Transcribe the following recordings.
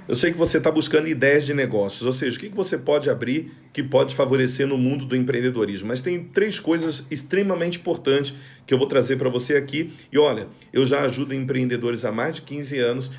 Eu sei que você está buscando ideias de negócios, ou seja, o que você pode abrir que pode favorecer no mundo do empreendedorismo. Mas tem três coisas extremamente importantes que eu vou trazer para você aqui. E olha, eu já ajudo empreendedores há mais de 15 anos,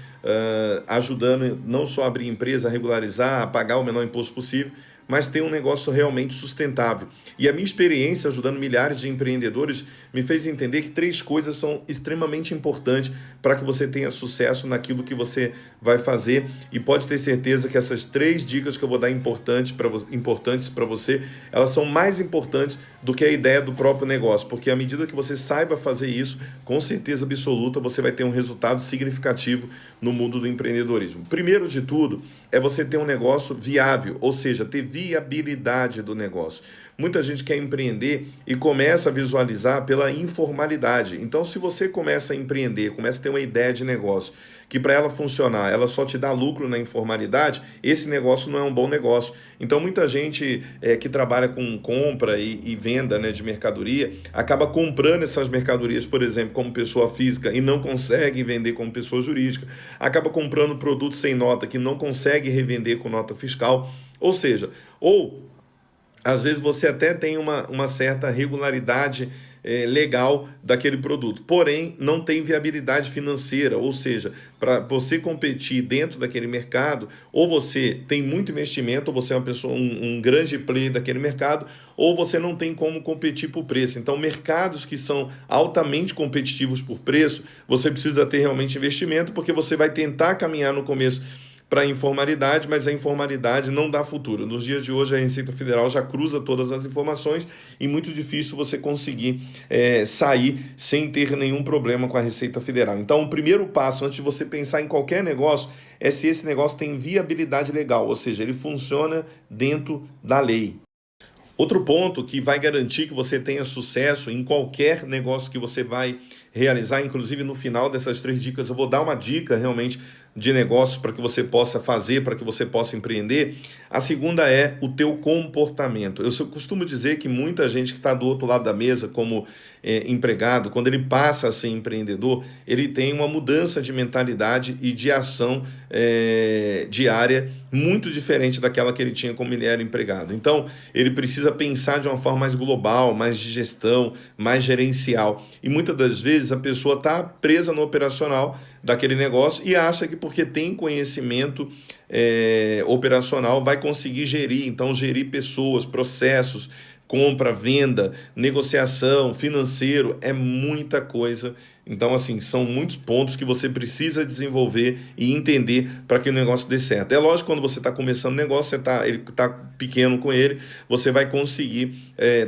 ajudando não só a abrir empresa, a regularizar, a pagar o menor imposto possível, mas ter um negócio realmente sustentável. E a minha experiência ajudando milhares de empreendedores me fez entender que três coisas são extremamente importantes para que você tenha sucesso naquilo que você vai fazer. E pode ter certeza que essas três dicas que eu vou dar importantes para você, elas são mais importantes do que a ideia do próprio negócio, porque à medida que você saiba fazer isso, com certeza absoluta você vai ter um resultado significativo no mundo do empreendedorismo. Primeiro de tudo é você ter um negócio viável, ou seja, ter viabilidade do negócio. Muita gente quer empreender e começa a visualizar pela informalidade. Então, se você começa a empreender, começa a ter uma ideia de negócio, que para ela funcionar, ela só te dá lucro na informalidade, esse negócio não é um bom negócio. Então, muita gente que trabalha com compra e venda, né, de mercadoria, acaba comprando essas mercadorias, por exemplo, como pessoa física e não consegue vender como pessoa jurídica, acaba comprando produto sem nota que não consegue revender com nota fiscal, ou seja, às vezes você até tem uma certa regularidade legal daquele produto, porém não tem viabilidade financeira, ou seja, para você competir dentro daquele mercado, ou você tem muito investimento, ou você é uma pessoa, um grande player daquele mercado, ou você não tem como competir por preço. Então, mercados que são altamente competitivos por preço, você precisa ter realmente investimento, porque você vai tentar caminhar no começo para a informalidade, mas a informalidade não dá futuro. Nos dias de hoje, a Receita Federal já cruza todas as informações e muito difícil você conseguir sair sem ter nenhum problema com a Receita Federal. Então, o primeiro passo, antes de você pensar em qualquer negócio, é se esse negócio tem viabilidade legal, ou seja, ele funciona dentro da lei. Outro ponto que vai garantir que você tenha sucesso em qualquer negócio que você vai realizar, inclusive no final dessas três dicas, eu vou dar uma dica realmente de negócios para que você possa fazer, para que você possa empreender. A segunda é o teu comportamento. Eu costumo dizer que muita gente que está do outro lado da mesa como empregado, quando ele passa a ser empreendedor, ele tem uma mudança de mentalidade e de ação diária muito diferente daquela que ele tinha como ele era empregado. Então, ele precisa pensar de uma forma mais global, mais de gestão, mais gerencial. E muitas das vezes a pessoa está presa no operacional daquele negócio e acha que porque tem conhecimento operacional vai conseguir gerir. Então, gerir pessoas, processos, compra, venda, negociação, financeiro, é muita coisa. Então, assim, são muitos pontos que você precisa desenvolver e entender para que o negócio dê certo. É lógico, quando você está começando o negócio, ele está pequeno com ele, você vai conseguir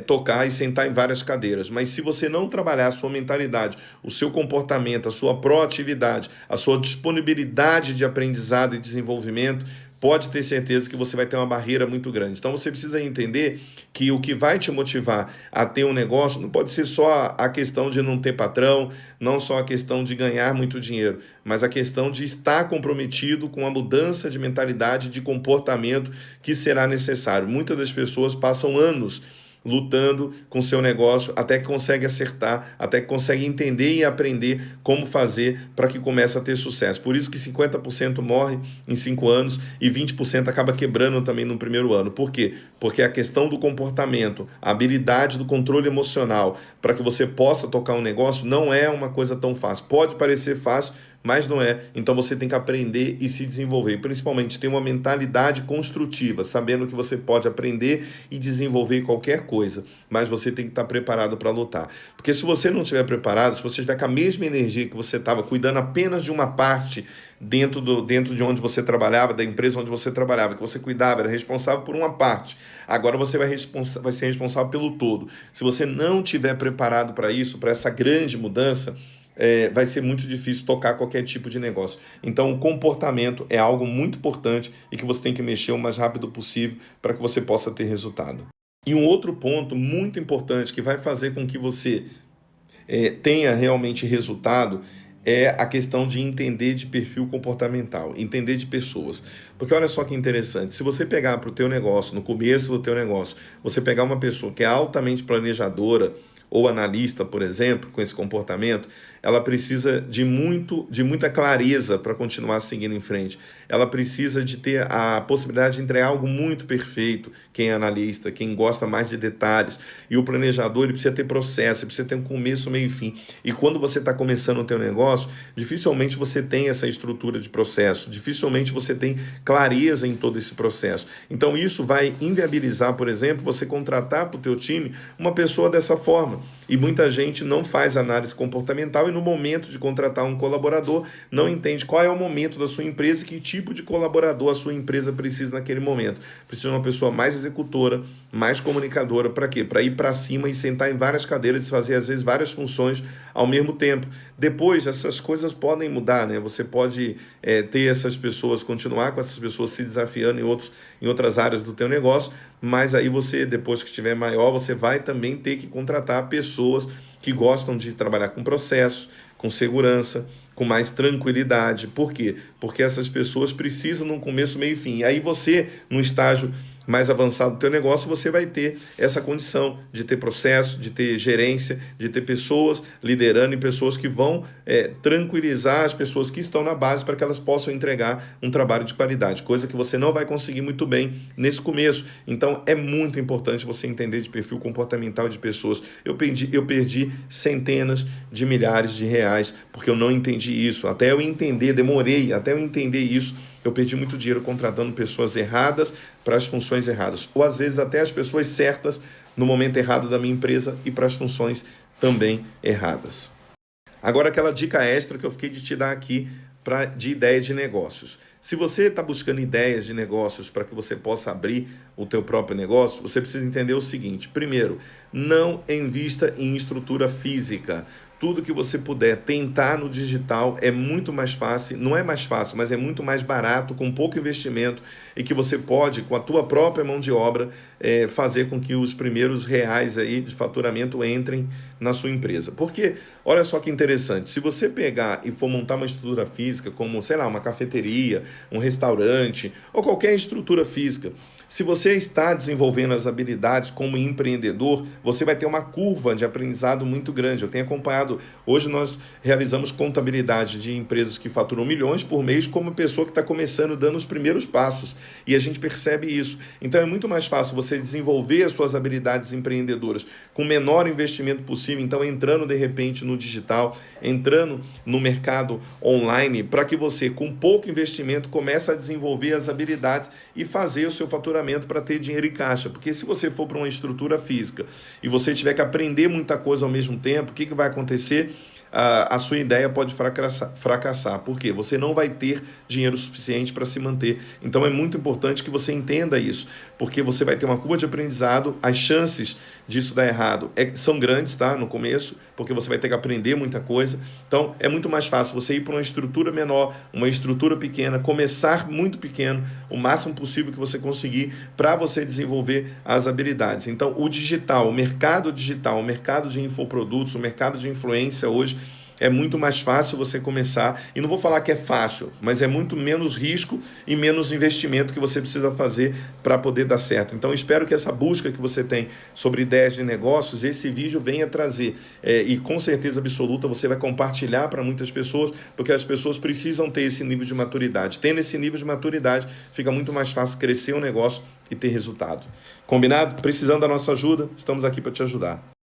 tocar e sentar em várias cadeiras. Mas se você não trabalhar a sua mentalidade, o seu comportamento, a sua proatividade, a sua disponibilidade de aprendizado e desenvolvimento, pode ter certeza que você vai ter uma barreira muito grande. Então você precisa entender que o que vai te motivar a ter um negócio não pode ser só a questão de não ter patrão, não só a questão de ganhar muito dinheiro, mas a questão de estar comprometido com a mudança de mentalidade, de comportamento que será necessário. Muitas das pessoas passam anos lutando com seu negócio até que consegue acertar, até que consegue entender e aprender como fazer para que comece a ter sucesso. Por isso que 50% morre em 5 anos e 20% acaba quebrando também no primeiro ano. Por quê? Porque a questão do comportamento, a habilidade do controle emocional para que você possa tocar um negócio não é uma coisa tão fácil. Pode parecer fácil, mas não é. Então você tem que aprender e se desenvolver, principalmente ter uma mentalidade construtiva, sabendo que você pode aprender e desenvolver qualquer coisa, mas você tem que estar preparado para lutar. Porque se você não estiver preparado, se você estiver com a mesma energia que você estava cuidando apenas de uma parte dentro de onde você trabalhava, da empresa onde você trabalhava, que você cuidava, era responsável por uma parte, agora você vai ser responsável pelo todo. Se você não estiver preparado para isso, para essa grande mudança, vai ser muito difícil tocar qualquer tipo de negócio. Então, o comportamento é algo muito importante e que você tem que mexer o mais rápido possível para que você possa ter resultado. E um outro ponto muito importante que vai fazer com que você tenha realmente resultado é a questão de entender de perfil comportamental, entender de pessoas. Porque olha só que interessante, se você pegar para o teu negócio, no começo do teu negócio, você pegar uma pessoa que é altamente planejadora, ou analista, por exemplo, com esse comportamento, ela precisa de muita clareza para continuar seguindo em frente. Ela precisa de ter a possibilidade de entregar algo muito perfeito, quem é analista, quem gosta mais de detalhes. E o planejador, ele precisa ter processo, ele precisa ter um começo, meio e fim. E quando você está começando o teu negócio, dificilmente você tem essa estrutura de processo, dificilmente você tem clareza em todo esse processo. Então isso vai inviabilizar, por exemplo, você contratar para o teu time uma pessoa dessa forma. E muita gente não faz análise comportamental e no momento de contratar um colaborador não entende qual é o momento da sua empresa e que tipo de colaborador a sua empresa precisa naquele momento. Precisa de uma pessoa mais executora, mais comunicadora. Para quê? Para ir para cima e sentar em várias cadeiras e fazer, às vezes, várias funções ao mesmo tempo. Depois, essas coisas podem mudar, né? Você pode ter essas pessoas, continuar com essas pessoas se desafiando em outras áreas do teu negócio, mas aí você, depois que estiver maior, você vai também ter que contratar pessoas que gostam de trabalhar com processo, com segurança, com mais tranquilidade. Por quê? Porque essas pessoas precisam de um começo, meio e fim. E aí você, no estágio mais avançado do teu negócio, você vai ter essa condição de ter processo, de ter gerência, de ter pessoas liderando e pessoas que vão tranquilizar as pessoas que estão na base para que elas possam entregar um trabalho de qualidade, coisa que você não vai conseguir muito bem nesse começo. Então, é muito importante você entender de perfil comportamental de pessoas. Eu perdi centenas de milhares de reais porque eu não entendi isso. Até eu entender, demorei até eu entender isso. Eu perdi muito dinheiro contratando pessoas erradas para as funções erradas. Ou às vezes até as pessoas certas no momento errado da minha empresa e para as funções também erradas. Agora aquela dica extra que eu fiquei de te dar aqui de ideia de negócios. Se você está buscando ideias de negócios para que você possa abrir o teu próprio negócio, você precisa entender o seguinte. Primeiro, não invista em estrutura física. Tudo que você puder tentar no digital é muito mais fácil, não é mais fácil, mas é muito mais barato, com pouco investimento e que você pode, com a tua própria mão de obra, fazer com que os primeiros reais aí de faturamento entrem na sua empresa. Porque, olha só que interessante, se você pegar e for montar uma estrutura física, como, sei lá, uma cafeteria, um restaurante ou qualquer estrutura física, se você está desenvolvendo as habilidades como empreendedor, você vai ter uma curva de aprendizado muito grande. Eu tenho acompanhado, hoje nós realizamos contabilidade de empresas que faturam milhões por mês como pessoa que está começando, dando os primeiros passos. E a gente percebe isso. Então é muito mais fácil você desenvolver as suas habilidades empreendedoras com o menor investimento possível, então entrando de repente no digital, entrando no mercado online, para que você com pouco investimento comece a desenvolver as habilidades e fazer o seu faturamento para ter dinheiro em caixa, porque se você for para uma estrutura física e você tiver que aprender muita coisa ao mesmo tempo, o que vai acontecer? A sua ideia pode fracassar, porque você não vai ter dinheiro suficiente para se manter. Então é muito importante que você entenda isso, porque você vai ter uma curva de aprendizado, as chances disso dar errado são grandes, tá? No começo, porque você vai ter que aprender muita coisa. Então é muito mais fácil você ir para uma estrutura menor, uma estrutura pequena, começar muito pequeno, o máximo possível que você conseguir para você desenvolver as habilidades. Então o digital, o mercado digital, o mercado de infoprodutos, o mercado de influência hoje, é muito mais fácil você começar, e não vou falar que é fácil, mas é muito menos risco e menos investimento que você precisa fazer para poder dar certo. Então, espero que essa busca que você tem sobre ideias de negócios, esse vídeo venha trazer, e com certeza absoluta você vai compartilhar para muitas pessoas, porque as pessoas precisam ter esse nível de maturidade. Tendo esse nível de maturidade, fica muito mais fácil crescer o negócio e ter resultado. Combinado? Precisando da nossa ajuda, estamos aqui para te ajudar.